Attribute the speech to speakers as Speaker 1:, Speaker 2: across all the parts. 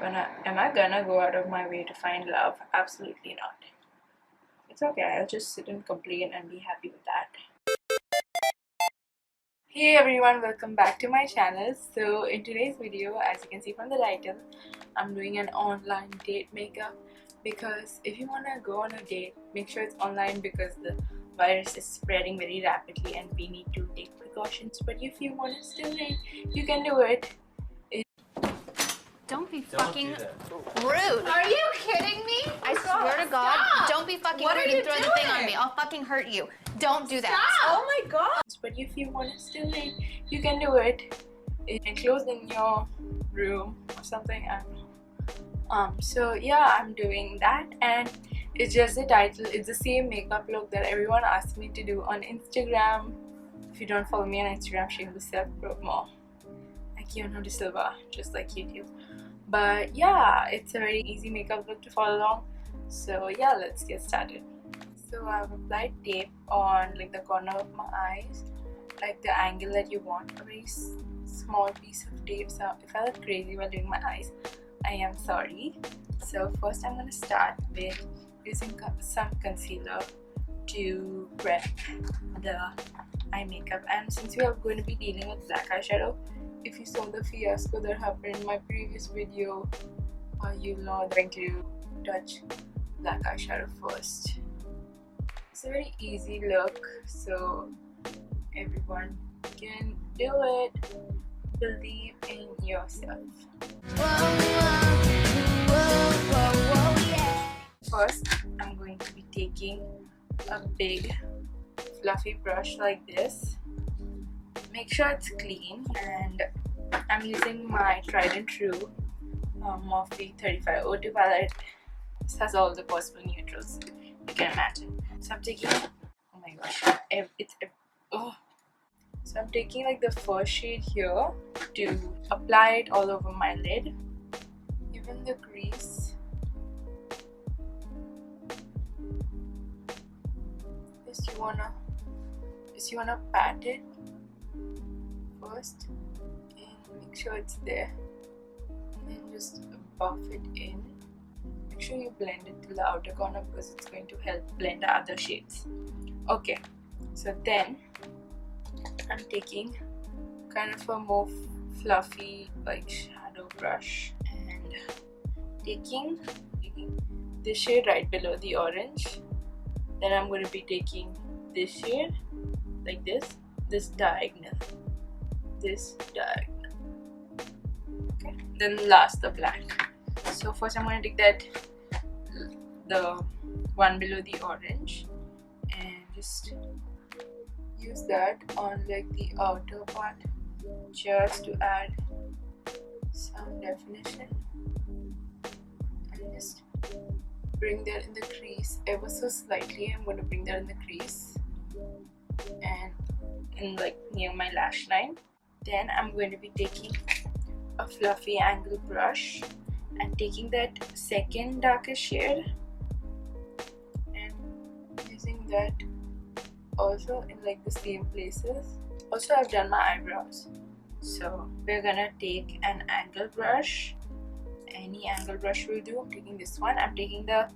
Speaker 1: Am I gonna go out of my way to find love? Absolutely not. It's okay, I'll just sit and complain and be happy with that. Hey everyone, welcome back to my channel. So in today's video, as you can see from the title, I'm doing an online date makeup, because if you want to go on a date, make sure it's online because the virus is spreading very rapidly and we need to take precautions. But if you want to still date, you can do it.
Speaker 2: Don't be fucking rude.
Speaker 3: Are you kidding me?
Speaker 2: I swear to God,
Speaker 3: stop.
Speaker 2: don't be fucking
Speaker 3: What
Speaker 2: rude
Speaker 3: are you
Speaker 2: and throw the thing on me. I'll fucking hurt you. Don't do that.
Speaker 3: Stop. Oh my god.
Speaker 1: But if you want to still date, you can do it. Enclosed in your room or something. I don't know. So yeah, I'm doing that, and it's just the title. It's the same makeup look that everyone asked me to do on Instagram. If you don't follow me on Instagram, shameless self-promo. Akiona De Silva, just like YouTube. But yeah, it's a very easy makeup look to follow along. So yeah, let's get started. So I've applied tape on like the corner of my eyes, like the angle that you want, a very small piece of tape. So if I look crazy while doing my eyes, I am sorry. So first I'm gonna start with using some concealer to prep the eye makeup. And since we are going to be dealing with black eyeshadow, if you saw the fiasco that happened in my previous video, you'll know I'm going to touch black eyeshadow first. It's a very easy look, so everyone can do it. Believe in yourself. First, I'm going to be taking a big fluffy brush like this. Make sure it's clean, and I'm using my tried and true Morphe 35 O2 palette. This has all the possible neutrals you can imagine. So I'm taking, oh my gosh, so I'm taking like the first shade here to apply it all over my lid, even the crease. Just you wanna pat it first and make sure it's there, and then just buff it in. Make sure you blend it to the outer corner because it's going to help blend the other shades. Okay, so then I'm taking kind of a more fluffy like shadow brush and taking this shade right below the orange. Then I'm going to be taking this shade like this diagonal. Okay, then last the black. So first I'm going to take the one below the orange and just use that on like the outer part just to add some definition, and just bring that in the crease ever so slightly. I'm going to bring that in the crease and in like near my lash line. Then I'm going to be taking a fluffy angle brush and taking that second darkest shade and using that also in like the same places. Also, I've done my eyebrows, so we're gonna take an angle brush. Any angle brush will do. I'm taking this one. I'm taking the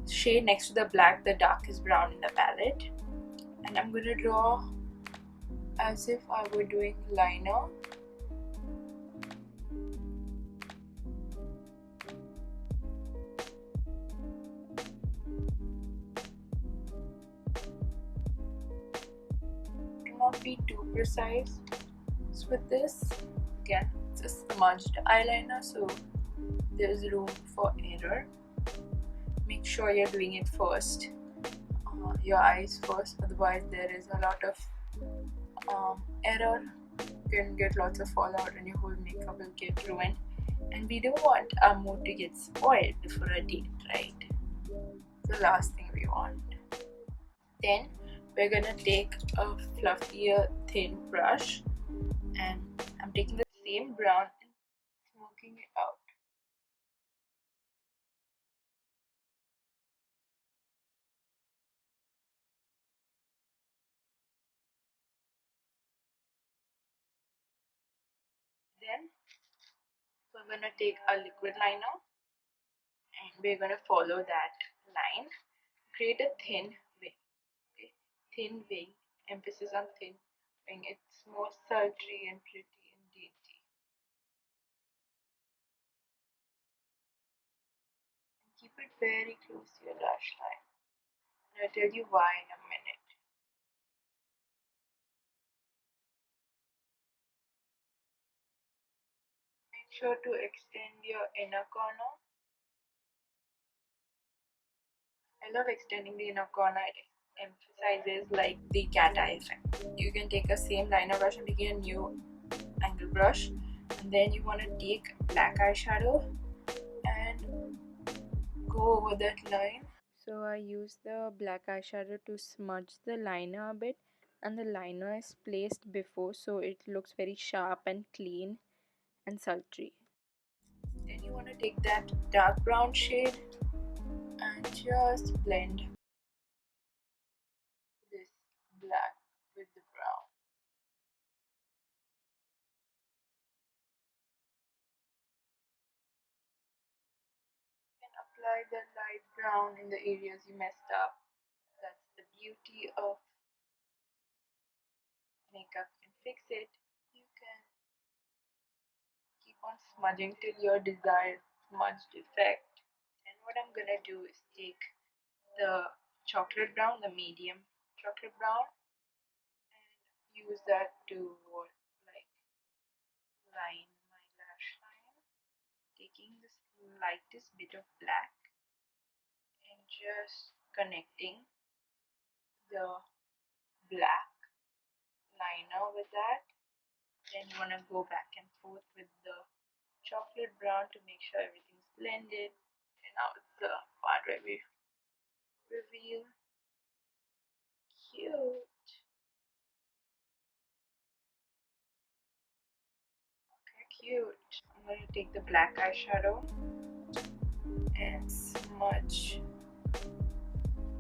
Speaker 1: shade next to the black, the darkest brown in the palette, and I'm gonna draw as if I were doing liner. Do not be too precise with this. Again, it's a smudged eyeliner, so there's room for error. Make sure you're doing it first, your eyes first, otherwise there is a lot of error. You can get lots of fallout and your whole makeup will get ruined, and we don't want our mood to get spoiled before a date, right? The last thing we want. Then we're gonna take a fluffier thin brush, and I'm taking the same brown and smoking it out. Then for I'm gonna take a liquid liner and we're gonna follow that line. Create a thin wing. Okay? Thin wing. Emphasis on thin wing. It's more sultry and pretty and dainty. And keep it very close to your lash line. And I'll tell you why in a minute. Make sure to extend your inner corner. I love extending the inner corner. It emphasizes like the cat eye effect. You can take a same liner brush and begin a new angle brush, and then you want to take black eyeshadow and go over that line. So I use the black eyeshadow to smudge the liner a bit, and the liner is placed before so it looks very sharp and clean and sultry. Then you want to take that dark brown shade and just blend this black with the brown. And apply the light brown in the areas you messed up. That's the beauty of makeup. You can fix it. You can keep on smudging till your desired smudged effect. And what I'm gonna do is take the chocolate brown, the medium chocolate brown, and use that to like line my lash line, taking this lightest bit of black and just connecting the black liner with that. Then you want to go back and forth with the chocolate brown to make sure everything's blended. And now it's the part where we reveal. Cute. Okay, cute. I'm going to take the black eyeshadow and smudge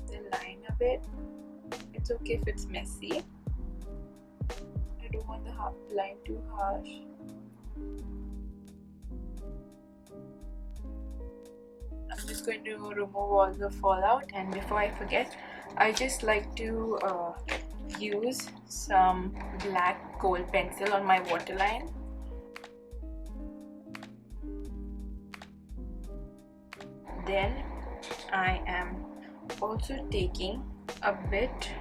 Speaker 1: the line a bit. It's okay if it's messy. I don't want the line too harsh. I'm just going to remove all the fallout, and before I forget, I just like to use some black kohl pencil on my waterline. Then I am also taking a bit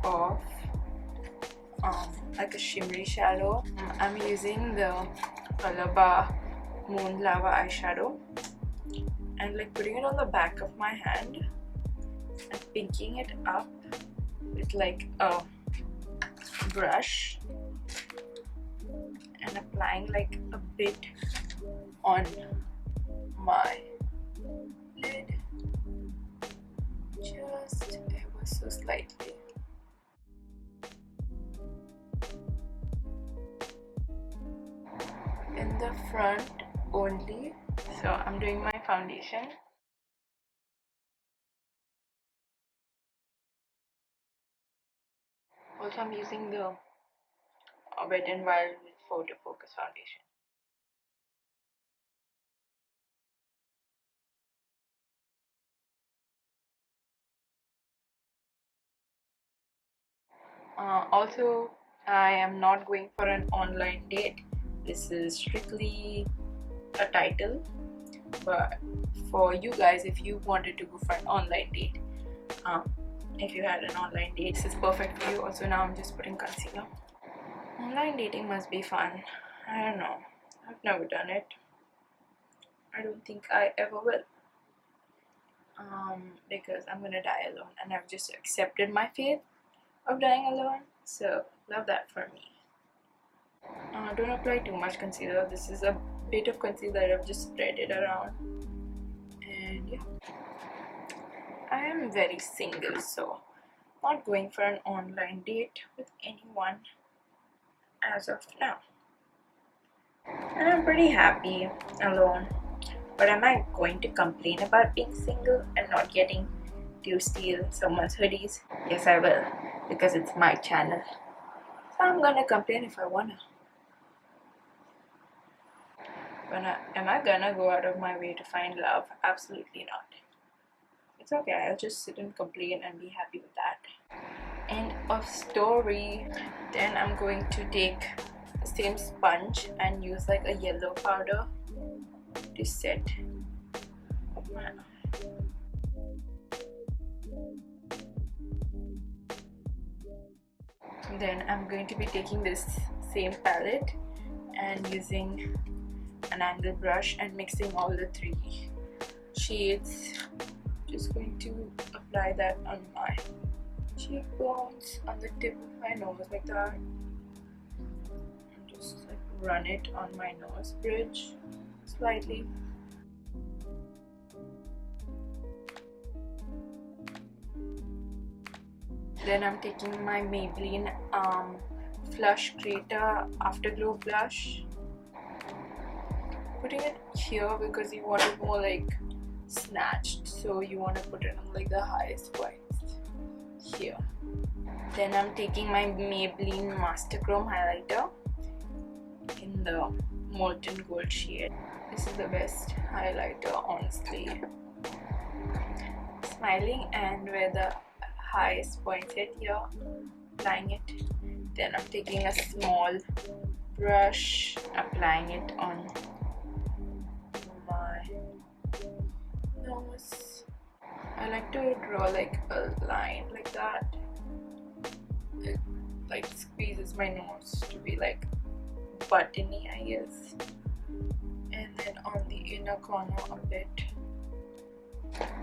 Speaker 1: of like a shimmery shadow. I'm using the Color Moon Lava eyeshadow and like putting it on the back of my hand and pinking it up with like a brush and applying like a bit on my lid, just ever so slightly. In the front only. So I'm doing my foundation. Also I'm using the Wet n Wild with Photo Focus foundation. Also, I am not going for an online date. This is strictly a title, but for you guys, if you wanted to go for an online date, if you had an online date, this is perfect for you. Also, now I'm just putting concealer. Online dating must be fun. I don't know. I've never done it. I don't think I ever will. Because I'm gonna die alone, and I've just accepted my fate of dying alone. So love that for me. Don't apply too much concealer. This is a bit of concealer that I've just spread it around. And yeah, I am very single, so not going for an online date with anyone as of now. And I'm pretty happy alone. But am I going to complain about being single and not getting to steal someone's hoodies? Yes, I will, because it's my channel. So I'm gonna complain if I wanna. Am I gonna go out of my way to find love? Absolutely not. It's okay, I'll just sit and complain and be happy with that. End of story. Then I'm going to take the same sponge and use like a yellow powder to set my eye. Then I'm going to be taking this same palette and using an angle brush and mixing all the 3 shades. Just going to apply that on my cheekbones, on the tip of my nose like that, and just like run it on my nose bridge slightly. Then I'm taking my Maybelline Flush Creator Afterglow blush, putting it here because you want it more like snatched, so you want to put it on like the highest points here. Then I'm taking my Maybelline Master Chrome highlighter in the molten gold shade. This is the best highlighter, honestly. Smiling, and where the highest point hit here, applying it. Then I'm taking a small brush, applying it on my nose. I like to draw like a line like that. It like squeezes my nose to be like buttony, I guess. And then on the inner corner a bit.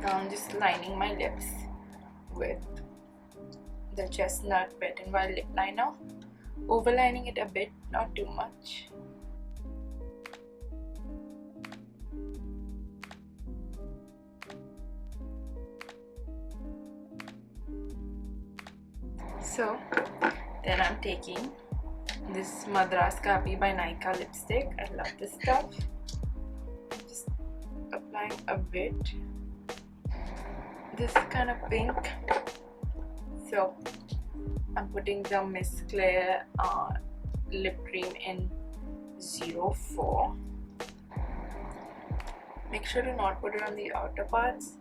Speaker 1: Now I'm just lining my lips with the Chestnut Wet n Wild lip liner, overlining it a bit, not too much. So then I'm taking this Madras Kapi by Nykaa lipstick. I love this stuff. Just applying a bit. This is kind of pink, so I'm putting the Miss Claire lip cream in 04. Make sure to not put it on the outer parts.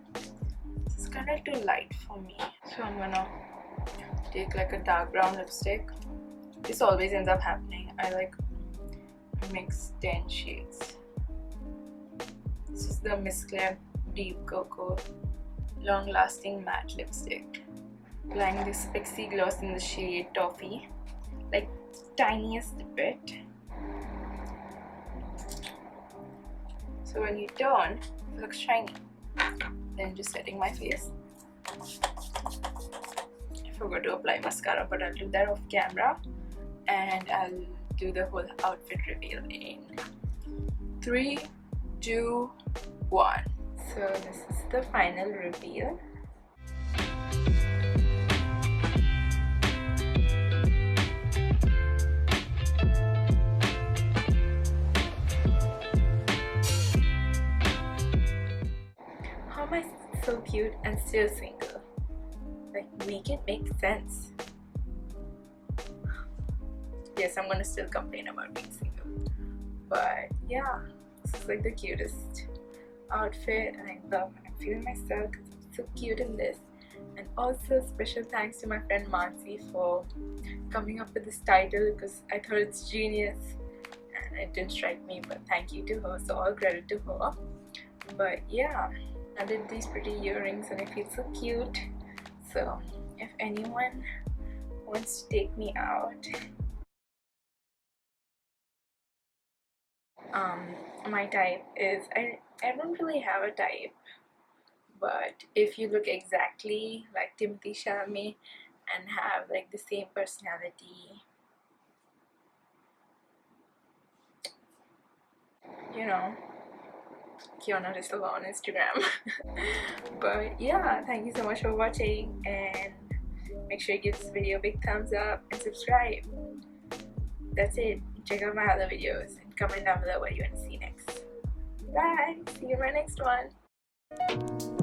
Speaker 1: This is kind of too light for me, so I'm gonna take like a dark brown lipstick. This always ends up happening. I like mix 10 shades. This is the Miss Claire Deep Cocoa Long Lasting Matte Lipstick. Applying this Pixie Gloss in the shade Toffee, like tiniest bit. So when you turn, it looks shiny. Then just setting my face. I forgot to apply mascara, but I'll do that off camera. And I'll do the whole outfit reveal in 3, 2, 1. So this is the final reveal. How am I so cute and still single? Like, make it make sense. Yes, I'm gonna still complain about being single, but yeah, this is like the cutest outfit, and I love when I'm feeling myself because I'm so cute in this. And also special thanks to my friend Mansi for coming up with this title, because I thought it's genius and it didn't strike me, but thank you to her, so all credit to her. But yeah, I did these pretty earrings and I feel so cute. So if anyone wants to take me out, my type is, I don't really have a type, but if you look exactly like Timothy Chalamet and have like the same personality, you know, Kiana Rissalva on Instagram. But yeah, thank you so much for watching, and make sure you give this video a big thumbs up and subscribe. That's it. Check out my other videos and comment down below what you want to see next. Bye! See you in my next one.